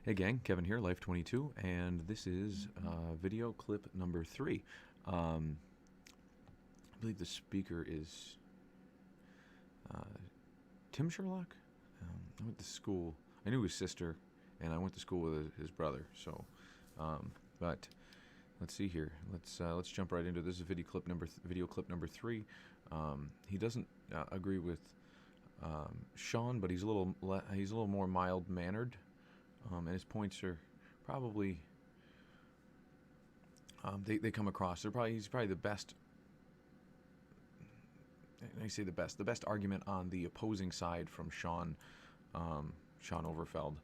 Hey gang, Kevin here, Life22, and this is video clip number 3. I believe the speaker is Tim Sherlock. I went to school. I knew his sister, and I went to school with his brother. So, but let's see here. Let's jump right into this. Video clip number 3. He doesn't agree with Sean, but he's a little more mild mannered. And his points are probably they come across. He's probably the best. And I say the best argument on the opposing side from Sean Obergfell.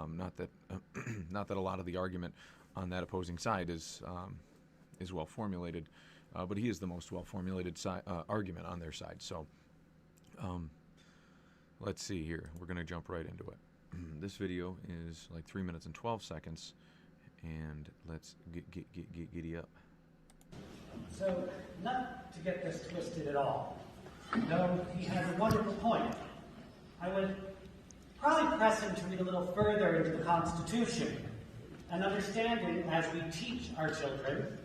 Not that a lot of the argument on that opposing side is well formulated, but he is the most well formulated argument on their side. So let's see here. We're gonna jump right into it. This video is like 3 minutes and 12 seconds, and let's giddy up. So, not to get this twisted at all, though he has a wonderful point, I would probably press him to read a little further into the Constitution, and understanding as we teach our children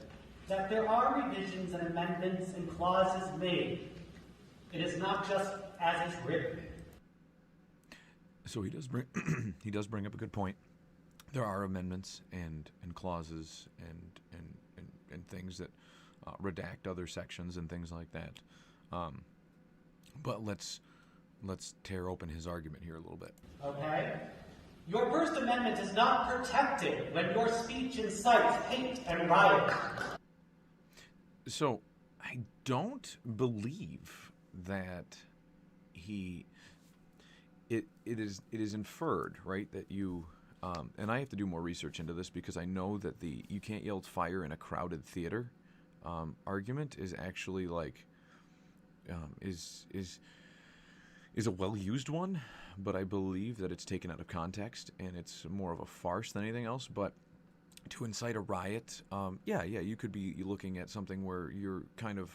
that there are revisions and amendments and clauses made. It is not just as is written. So he does bring up a good point. There are amendments and clauses and things that redact other sections and things like that. But let's tear open his argument here a little bit. Okay? Your First Amendment is not protected when your speech incites hate and riot. So I don't believe that it is inferred, right, that you and I have to do more research into this because I know that the "you can't yell fire in a crowded theater" argument is actually like is a well-used one, but I believe that it's taken out of context and it's more of a farce than anything else. But to incite a riot, yeah, you could be looking at something where you're kind of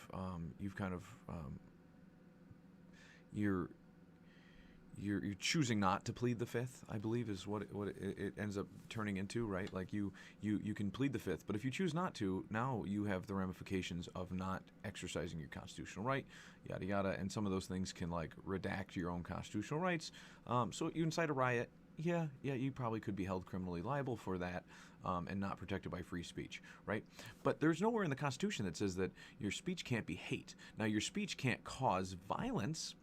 you're choosing not to plead the fifth, I believe, is what it ends up turning into, right? Like you can plead the fifth, but if you choose not to, now you have the ramifications of not exercising your constitutional right, yada yada, and some of those things can like redact your own constitutional rights. So you incite a riot, yeah, you probably could be held criminally liable for that, and not protected by free speech, right? But there's nowhere in the Constitution that says that your speech can't be hate. Now, your speech can't cause violence.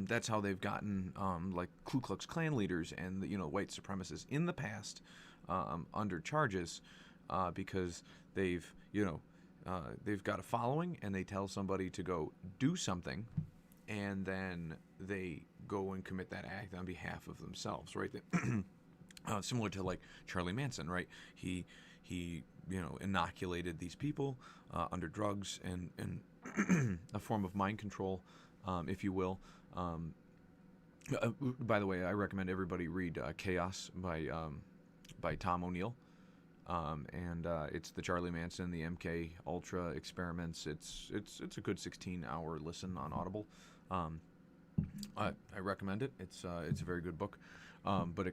That's how they've gotten like Ku Klux Klan leaders and white supremacists in the past under charges because they've got a following and they tell somebody to go do something, and then they go and commit that act on behalf of themselves, right? Similar to like Charlie Manson, right? He inoculated these people under drugs and a form of mind control. If you will. By the way, I recommend everybody read Chaos by Tom O'Neill. And it's the Charlie Manson, the MK Ultra experiments. It's a good 16-hour listen on Audible. I recommend it. It's a very good book. But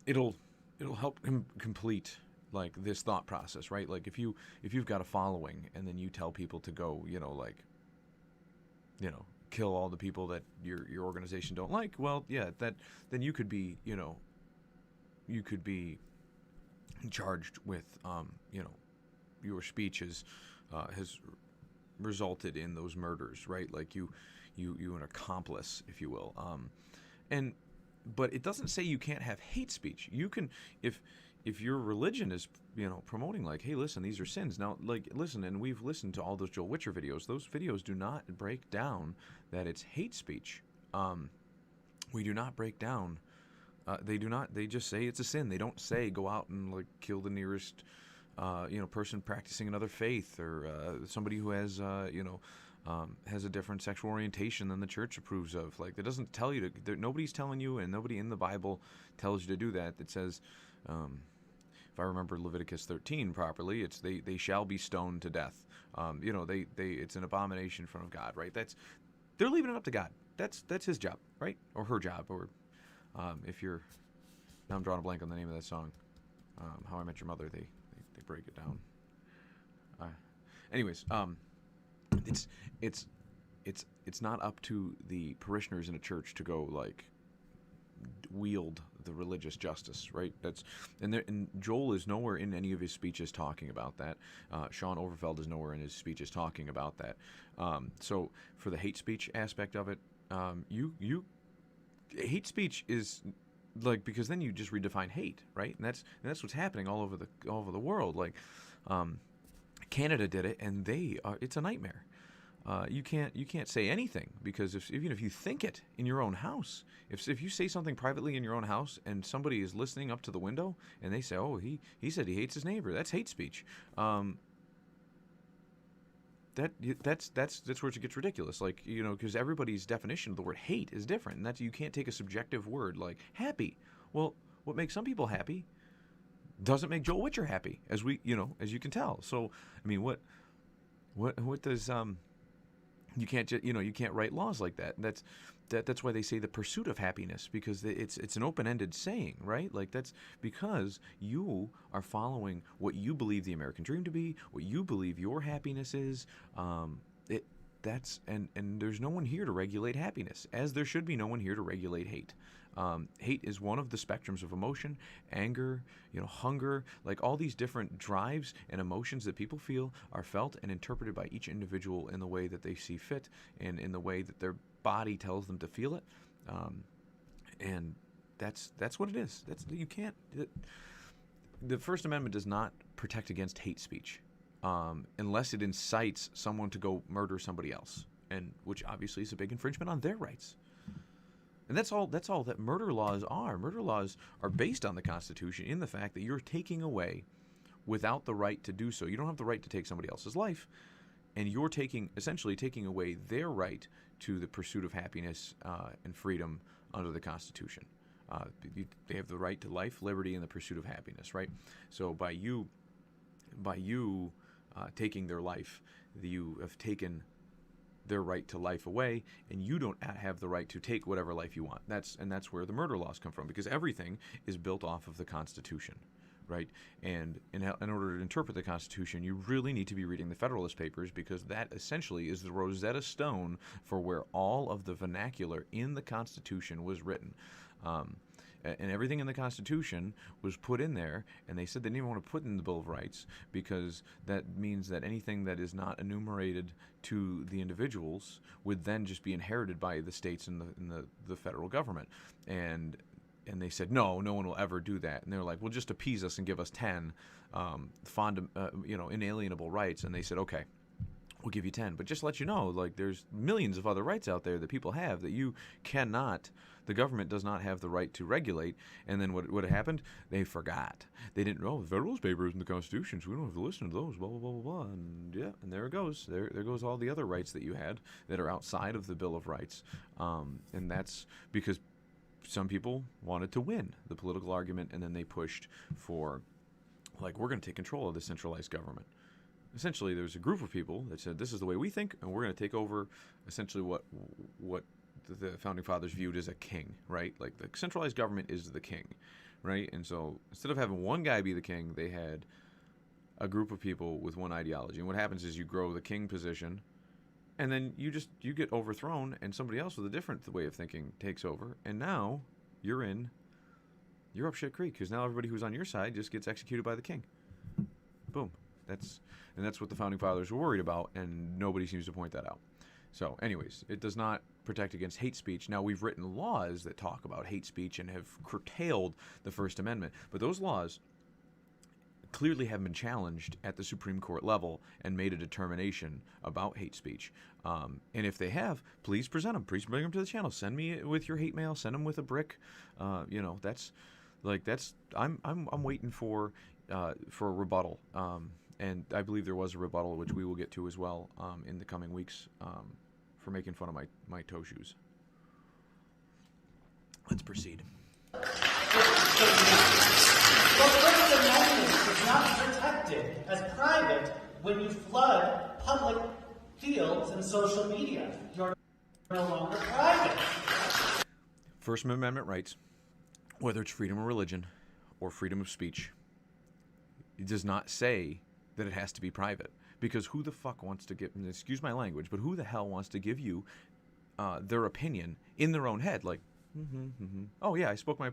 it'll help complete like this thought process, right? Like if you've got a following and then you tell people to go, kill all the people that your organization don't like. Well, yeah, then you could be charged with your speech has resulted in those murders, right? Like you an accomplice, if you will. But it doesn't say you can't have hate speech. You can if your religion is promoting like, hey, listen, these are sins. Now, like, listen, and we've listened to all those J.Whitcher videos. Those videos do not break down that it's hate speech. We do not break down. They do not. They just say it's a sin. They don't say go out and like kill the nearest person practicing another faith or somebody who has has a different sexual orientation than the church approves of. Like, it doesn't tell you to. Nobody's telling you, and nobody in the Bible tells you to do that. It says. If I remember Leviticus 13 properly, it's they shall be stoned to death. It's an abomination in front of God, right? They're leaving it up to God. That's his job, right? Or her job, or if you're Now I'm drawing a blank on the name of that song. How I Met Your Mother. They break it down. Anyways, it's not up to the parishioners in a church to go like wield the religious justice, right? And Joel is nowhere in any of his speeches talking about that. S.Obergfell is nowhere in his speeches talking about that. So for the hate speech aspect of it, hate speech is like, because then you just redefine hate, right? And that's what's happening all over the world. Like Canada did it, and it's a nightmare. You can't say anything, because even if you think it in your own house, if you say something privately in your own house and somebody is listening up to the window and they say, oh, he said he hates his neighbor, that's hate speech. That's where it gets ridiculous. Like, because everybody's definition of the word hate is different, and that's, you can't take a subjective word like happy. Well, what makes some people happy doesn't make J.Whitcher happy, as you can tell. So, I mean, what does you can't write laws like that. That's why they say the pursuit of happiness, because it's an open-ended saying, right? Like, that's because you are following what you believe the American dream to be, what you believe your happiness is. And there's no one here to regulate happiness, as there should be no one here to regulate hate. Hate is one of the spectrums of emotion. Anger, hunger, like all these different drives and emotions that people feel are felt and interpreted by each individual in the way that they see fit and in the way that their body tells them to feel it. And that's what it is. The First Amendment does not protect against hate speech, unless it incites someone to go murder somebody else, and which obviously is a big infringement on their rights. And that's all that murder laws are. Murder laws are based on the Constitution, in the fact that you're taking away without the right to do so. You don't have the right to take somebody else's life, and you're essentially taking away their right to the pursuit of happiness and freedom under the Constitution. They have the right to life, liberty, and the pursuit of happiness, right? So by you taking their life, you have taken their right to life away, and you don't have the right to take whatever life you want. That's where the murder laws come from, because everything is built off of the Constitution, right? And in order to interpret the Constitution, you really need to be reading the Federalist Papers, because that essentially is the Rosetta Stone for where all of the vernacular in the Constitution was written. And everything in the Constitution was put in there, and they said they didn't even want to put in the Bill of Rights, because that means that anything that is not enumerated to the individuals would then just be inherited by the states and the federal government. And they said, no one will ever do that. And they were like, well, just appease us and give us 10 inalienable rights. And they said, okay, we'll give you 10. But just to let you know, like, there's millions of other rights out there that people have that you cannot, the government does not have the right to regulate. And then what happened? They forgot. They didn't know the Federalist Papers and the Constitution, so we don't have to listen to those, blah, blah, blah, blah, blah. And yeah, and there it goes. There goes all the other rights that you had that are outside of the Bill of Rights. And that's because some people wanted to win the political argument, and then they pushed for, like, we're going to take control of the centralized government. Essentially, there was a group of people that said, this is the way we think, and we're going to take over essentially what the Founding Fathers viewed as a king, right? Like, the centralized government is the king, right? And so instead of having one guy be the king, they had a group of people with one ideology. And what happens is you grow the king position, and then you get overthrown, and somebody else with a different way of thinking takes over, and now you're up shit creek, because now everybody who's on your side just gets executed by the king. Boom. That's what the Founding Fathers were worried about, and nobody seems to point that out. So anyways, it does not protect against hate speech. Now, we've written laws that talk about hate speech and have curtailed the First Amendment, but those laws clearly have been challenged at the Supreme Court level and made a determination about hate speech. And if they have, please present them. Please bring them to the channel. Send me with your hate mail. Send them with a brick. I'm waiting for a rebuttal. And I believe there was a rebuttal, which we will get to as well in the coming weeks, for making fun of my toe shoes. Let's proceed. The First Amendment is not protected as private when you flood public fields and social media. You're no longer private. First Amendment rights whether it's freedom of religion or freedom of speech, it does not say that it has to be private. Because who the fuck wants to give, excuse my language, but who the hell wants to give you their opinion in their own head? Like, oh yeah, I spoke my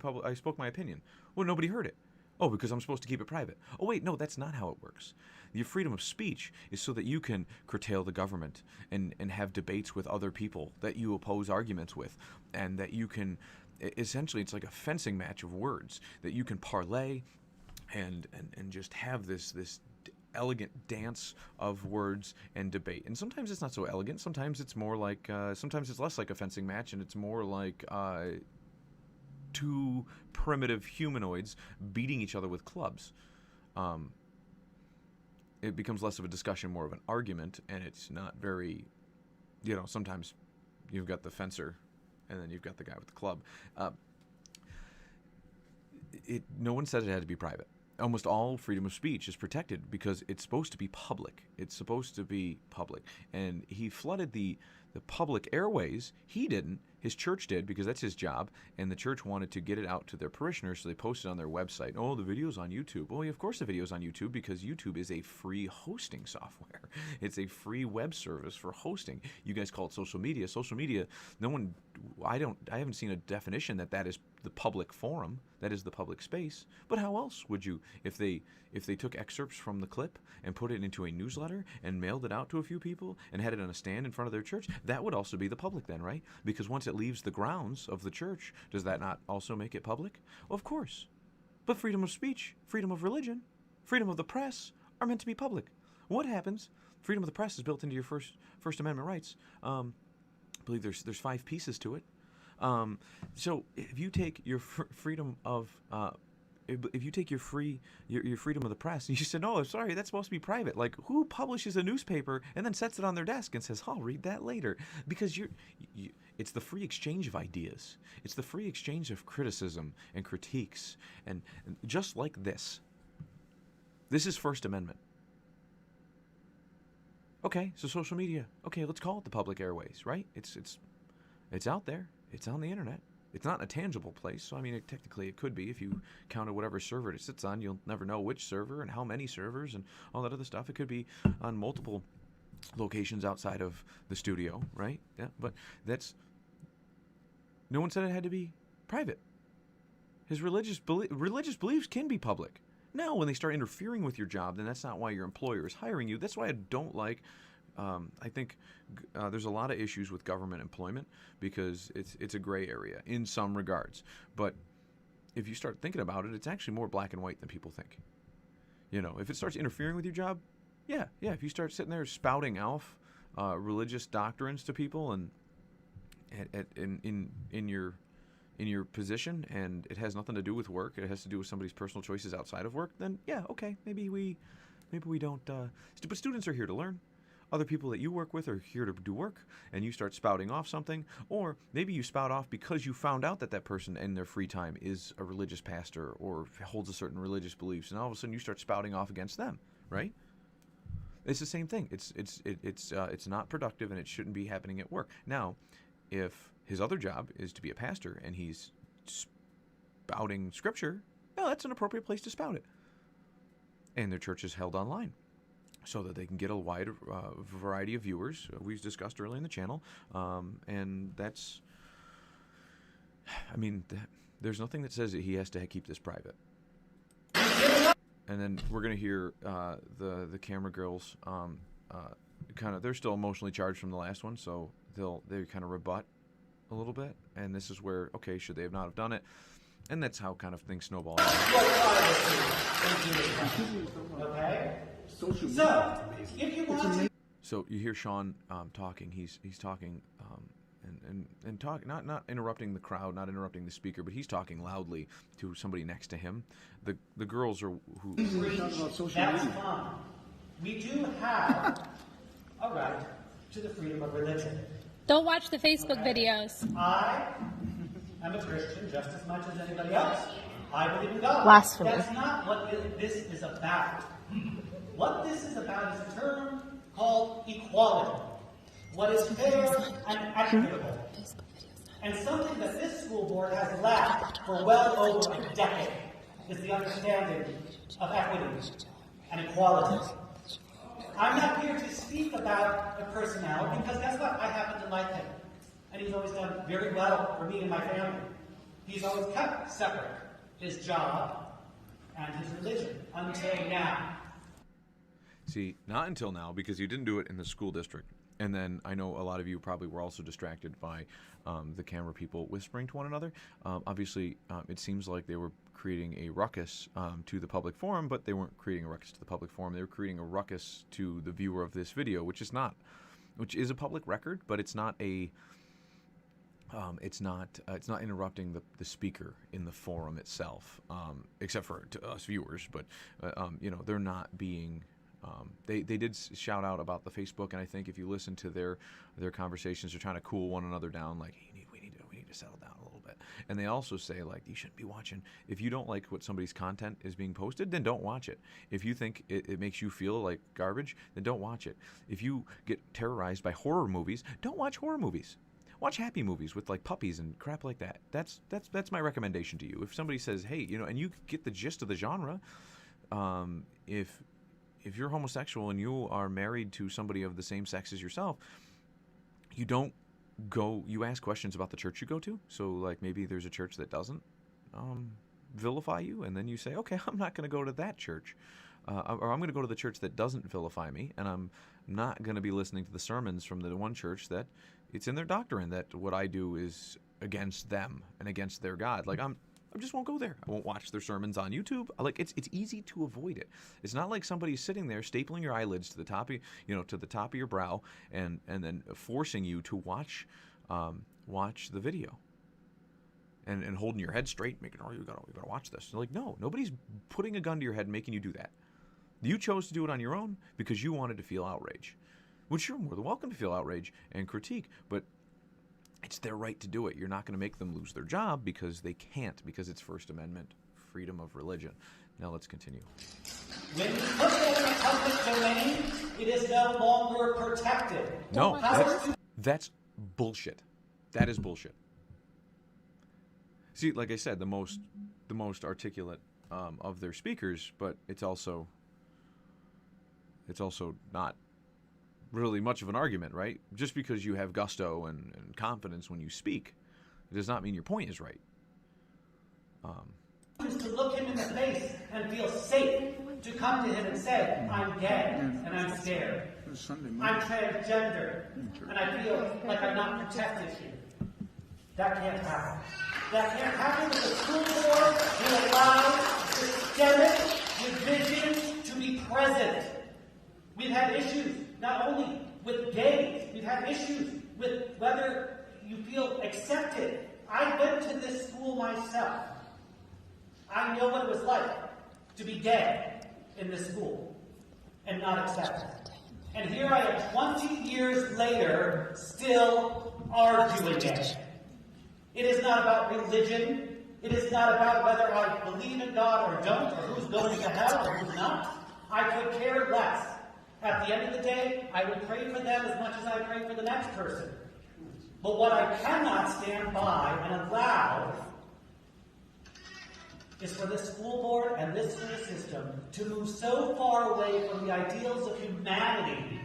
opinion. Well, nobody heard it. Oh, because I'm supposed to keep it private. Oh wait, no, that's not how it works. Your freedom of speech is so that you can curtail the government and have debates with other people that you oppose arguments with, and that you can, essentially, it's like a fencing match of words that you can parlay and just have this elegant dance of words and debate. And sometimes it's not so elegant. Sometimes it's more like, sometimes it's less like a fencing match, and it's more like two primitive humanoids beating each other with clubs. It becomes less of a discussion, more of an argument, and it's not very, sometimes you've got the fencer and then you've got the guy with the club. No one said it had to be private. Almost all freedom of speech is protected because it's supposed to be public. It's supposed to be public. And he flooded the public airways. He didn't. His church did, because that's his job. And the church wanted to get it out to their parishioners, so they posted on their website. Oh, the video's on YouTube. Well, of course the video's on YouTube, because YouTube is a free hosting software. It's a free web service for hosting. You guys call it social media. Social media, I haven't seen a definition that is the public forum, that is the public space. But how else would you, if they took excerpts from the clip and put it into a newsletter and mailed it out to a few people and had it on a stand in front of their church, that would also be the public then, right? Because once it leaves the grounds of the church, does that not also make it public? Well, of course. But freedom of speech, freedom of religion, freedom of the press are meant to be public. What happens? Freedom of the press is built into your First Amendment rights. I believe there's 5 pieces to it. So if you take your freedom of if you take your freedom of the press, and you said, "Oh, sorry, that's supposed to be private." Like, who publishes a newspaper and then sets it on their desk and says, "I'll read that later"? Because it's the free exchange of ideas. It's the free exchange of criticism and critiques, and just like this. This is First Amendment. Okay, so social media. Okay, let's call it the public airways, right? It's out there. It's on the internet. It's not a tangible place, so I mean, technically it could be. If you counted whatever server it sits on, you'll never know which server and how many servers and all that other stuff. It could be on multiple locations outside of the studio, right? Yeah, but no one said it had to be private. His religious beliefs can be public. Now, when they start interfering with your job, then that's not why your employer is hiring you. That's why I don't like. I think there's a lot of issues with government employment because it's a gray area in some regards. But if you start thinking about it, it's actually more black and white than people think. If it starts interfering with your job, yeah. If you start sitting there spouting off religious doctrines to people and in your position, and it has nothing to do with work, it has to do with somebody's personal choices outside of work, then yeah, okay, maybe we don't. But students are here to learn. Other people that you work with are here to do work, and you start spouting off something, or maybe you spout off because you found out that person in their free time is a religious pastor or holds a certain religious beliefs, and all of a sudden you start spouting off against them, right? It's the same thing. It's not productive, and it shouldn't be happening at work. Now, if his other job is to be a pastor and he's spouting scripture, well, that's an appropriate place to spout it. And their church is held online, so that they can get a wide variety of viewers. We've discussed earlier in the channel. And that's, there's nothing that says that he has to keep this private. And then we're going to hear the camera girls they're still emotionally charged from the last one, so they kind of rebut a little bit. And this is where, okay, should they have not have done it? And that's how kind of things snowball. Okay? So, if you want to... So you hear Sean talking. He's talking and talk, not interrupting the crowd, not interrupting the speaker, but he's talking loudly to somebody next to him. The girls are who. That's fine. We do have a right to the freedom of religion. Don't watch the Facebook videos. I am a Christian just as much as anybody else. I believe in God. Blasphemy. That's not what this is about. What this is about is a term called equality. What is fair and equitable. And something that this school board has lacked for well over a decade is the understanding of equity and equality. I'm not here to speak about a personnel because guess what? I happen to like him. And he's always done very well for me and my family. He's always kept separate his job and his religion until now. See, not until now, because you didn't do it in the school district. And then I know a lot of you probably were also distracted by the camera people whispering to one another. Obviously, it seems like they were creating a ruckus to the public forum, but they weren't creating a ruckus to the public forum. They were creating a ruckus to the viewer of this video, which is a public record, but it's not a. It's not interrupting the speaker in the forum itself, except for to us viewers. But they're not being. They did shout out about the Facebook, and I think if you listen to their conversations, they're trying to cool one another down. Like, hey, we need to settle down a little bit. And they also say, like, you shouldn't be watching. If you don't like what somebody's content is being posted, then don't watch it. If you think it makes you feel like garbage, then don't watch it. If you get terrorized by horror movies, don't watch horror movies. Watch happy movies with like puppies and crap like that. That's my recommendation to you. If somebody says, hey, and you get the gist of the genre, if you're homosexual and you are married to somebody of the same sex as yourself, you ask questions about the church you go to. So like maybe there's a church that doesn't vilify you, and then you say, okay, I'm not going to go to that church. Or I'm going to go to the church that doesn't vilify me, and I'm not going to be listening to the sermons from the one church that it's in their doctrine that what I do is against them and against their God. Like I just won't go there. I won't watch their sermons on YouTube. Like it's easy to avoid it. It's not like somebody's sitting there stapling your eyelids to the top of your brow and then forcing you to watch the video. And holding your head straight, making you gotta watch this. Like, no, nobody's putting a gun to your head and making you do that. You chose to do it on your own because you wanted to feel outrage, which you're more than welcome to feel outrage and critique, but it's their right to do it. You're not going to make them lose their job because they can't, because it's First Amendment freedom of religion. Now let's continue. When you put it in the public domain, it is no longer protected. No, that's bullshit. That is bullshit. See, like I said, the most articulate of their speakers, but it's also not really much of an argument, right? Just because you have gusto and confidence when you speak, it does not mean your point is right. Just to look him in the face and feel safe to come to him and say, I'm gay and I'm scared. I'm transgender and I feel like I'm not protected here. That can't happen. That can't happen with the school board will allow systemic division to be present. We've had issues not only with gays, we've had issues with whether you feel accepted. I went to this school myself. I know what it was like to be gay in this school and not accepted. And here I am 20 years later, still arguing it. It is not about religion. It is not about whether I believe in God or don't, or who's going to hell or who's not. I could care less. At the end of the day, I would pray for them as much as I pray for the next person. But what I cannot stand by and allow is for this school board and this school system to move so far away from the ideals of humanity.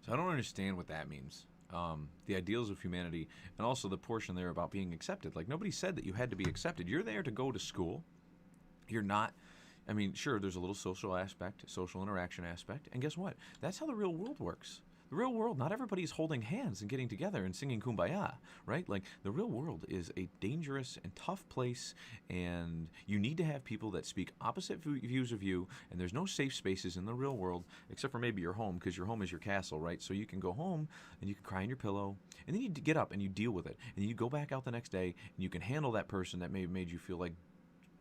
So I don't understand what that means. The ideals of humanity, and also the portion there about being accepted. Like, nobody said that you had to be accepted. You're there to go to school. You're not. I mean, sure, there's a little social aspect, social interaction aspect, and guess what? That's how the real world works. The real world, not everybody's holding hands and getting together and singing Kumbaya, right? Like, the real world is a dangerous and tough place, and you need to have people that speak opposite views of you, and there's no safe spaces in the real world, except for maybe your home, because your home is your castle, right? So you can go home, and you can cry in your pillow, and then you get up and you deal with it, and you go back out the next day, and you can handle that person that may have made you feel like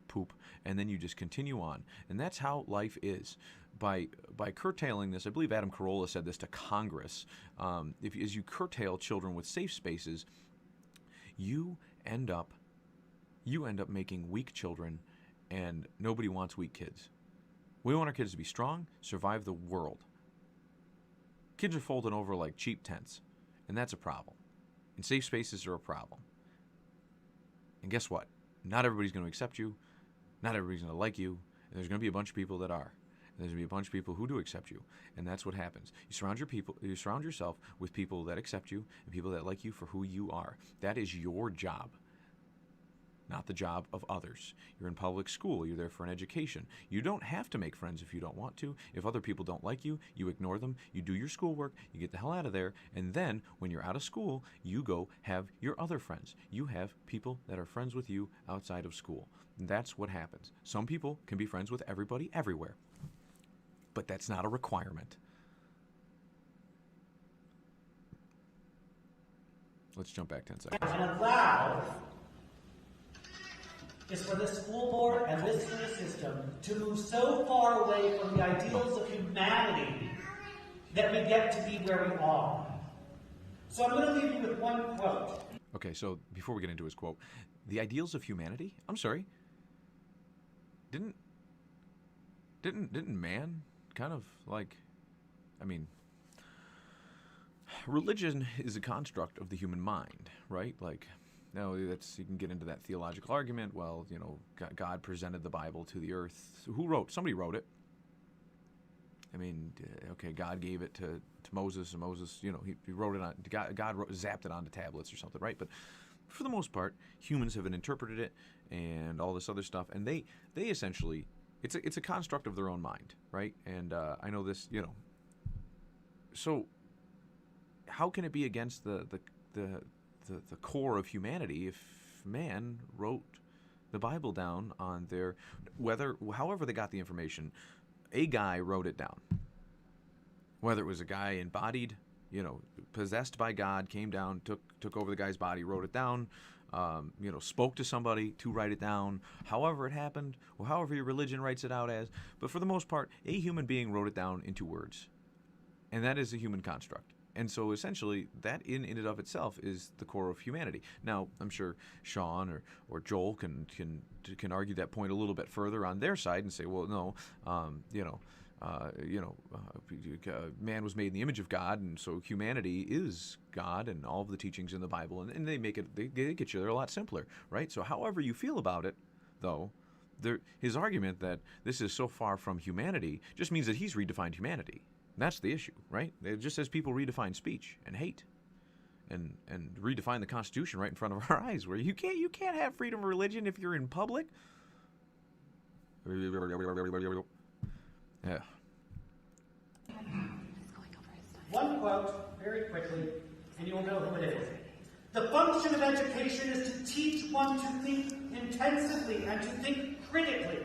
poop, and then you just continue on. And that's how life is. By curtailing this, I believe Adam Carolla said this to Congress, as you curtail children with safe spaces, you end up making weak children, and nobody wants weak kids. We want our kids to be strong, survive the world. Kids are folding over like cheap tents, and that's a problem. And safe spaces are a problem. And guess what? Not everybody's going to accept you. Not everybody's going to like you. And there's going to be a bunch of people that are. And there's going to be a bunch of people who do accept you. And that's what happens. You surround yourself with people that accept you and people that like you for who you are. That is your job, not the job of others. You're in public school. You're there for an education. You don't have to make friends if you don't want to. If other people don't like you, you ignore them. You do your schoolwork. You get the hell out of there. And then when you're out of school, you go have your other friends. You have people that are friends with you outside of school. And that's what happens. Some people can be friends with everybody everywhere. But that's not a requirement. Let's jump back 10 seconds. And allow is for this school board and this school system to move so far away from the ideals of humanity that we get to be where we are. So I'm going to leave you with one quote. Okay, so before we get into his quote, the ideals of humanity? I'm sorry. Didn't man kind of like, I mean, religion is a construct of the human mind, right? Like, now that's, you can get into that theological argument. Well, you know, God presented the Bible to the earth. So who wrote? Somebody wrote it. I mean, okay, God gave it to Moses, and Moses, you know, he wrote it on, God zapped it onto tablets or something, right? But for the most part, humans have interpreted it and all this other stuff, and they essentially, it's a construct of their own mind, right? And I know this, you know. So how can it be against the core of humanity if man wrote the Bible down on their, however they got the information, a guy wrote it down. Whether it was a guy embodied, you know, possessed by God, came down, took over the guy's body, wrote it down, you know, spoke to somebody to write it down, however it happened, or however your religion writes it out as. But for the most part, a human being wrote it down into words. And that is a human construct. And so essentially, that in and of itself is the core of humanity. Now, I'm sure Sean or Joel can argue that point a little bit further on their side and say, well, no, man was made in the image of God, and so humanity is God, and all of the teachings in the Bible, and they make it, they get you there a lot simpler, right? So however you feel about it, though, his argument that this is so far from humanity just means that he's redefined humanity. That's the issue, right? It just as people redefine speech and hate, and redefine the Constitution right in front of our eyes, where you can't have freedom of religion if you're in public. Yeah. One quote, very quickly, and you'll know who it is. The function of education is to teach one to think intensively and to think critically.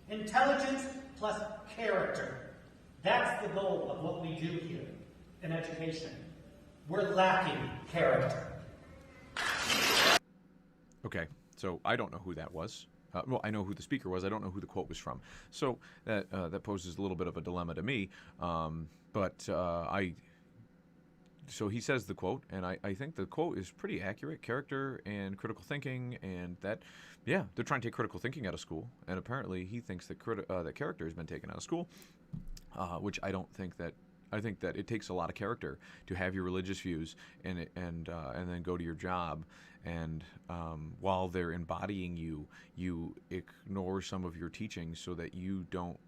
Intelligence plus character. That's the goal of what we do here in education. We're lacking character. Okay, so I don't know who that was. Well, I know who the speaker was. I don't know who the quote was from. So that poses a little bit of a dilemma to me. So he says the quote, and I think the quote is pretty accurate. Character and critical thinking, and that, yeah, they're trying to take critical thinking out of school, and apparently he thinks that that character has been taken out of school, which I don't think that. I think that it takes a lot of character to have your religious views and then go to your job, and while they're embodying you, you ignore some of your teachings so that you don't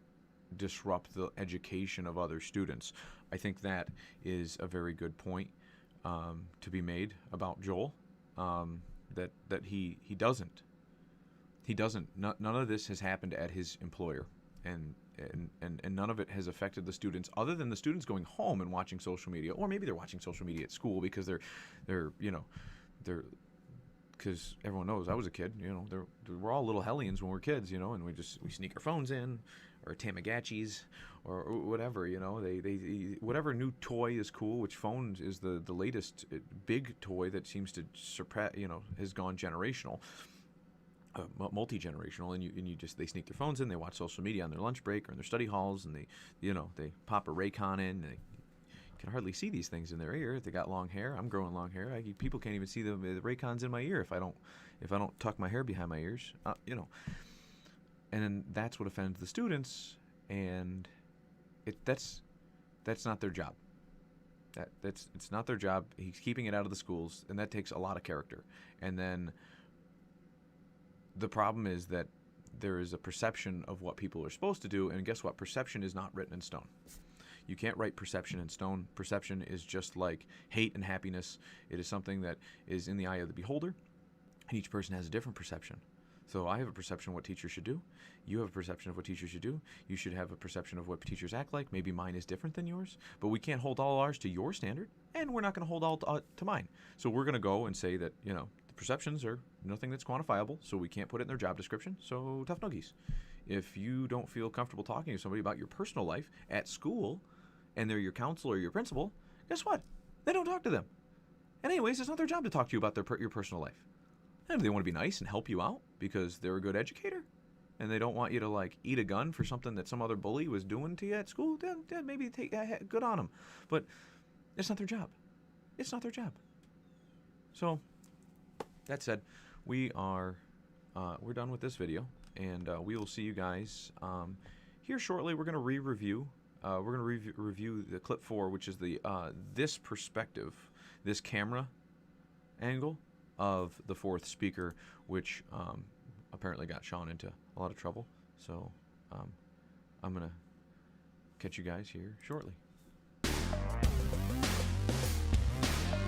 disrupt the education of other students. I think that is a very good point to be made about Joel. That he doesn't. None of this has happened at his employer, and none of it has affected the students, other than the students going home and watching social media, or maybe they're watching social media at school because they're because everyone knows I was a kid, we're all little hellions when we're kids, and we sneak our phones in, or Tamagotchis, or whatever, they whatever new toy is cool, which phone is the latest big toy that seems to surpass, has gone generational. Multi-generational, and they sneak their phones in, they watch social media on their lunch break or in their study halls, and they pop a Raycon in, and they can hardly see these things in their ear if they got long hair. I'm growing long hair. People can't even see the Raycons in my ear if I don't tuck my hair behind my ears, and then that's what offends the students, and that's not their job. It's not their job. He's keeping it out of the schools, and that takes a lot of character. And then the problem is that there is a perception of what people are supposed to do, and guess what? Perception is not written in stone. You can't write perception in stone. Perception is just like hate and happiness. It is something that is in the eye of the beholder, and each person has a different perception. So I have a perception of what teachers should do. You have a perception of what teachers should do. You should have a perception of what teachers act like. Maybe mine is different than yours, but we can't hold all ours to your standard, and we're not going to hold all to mine. So we're going to go and say that, you know, the perceptions are nothing that's quantifiable, so we can't put it in their job description, so tough noogies. If you don't feel comfortable talking to somebody about your personal life at school, and they're your counselor or your principal, guess what? They don't talk to them. And anyways, it's not their job to talk to you about your personal life. And if they want to be nice and help you out because they're a good educator, and they don't want you to like eat a gun for something that some other bully was doing to you at school, then maybe take good on them. But it's not their job. It's not their job. So that said, we're done with this video, and we will see you guys here shortly. We're going to review the clip 4, which is the this perspective, this camera angle of the fourth speaker, which apparently got Sean into a lot of trouble. So I'm going to catch you guys here shortly.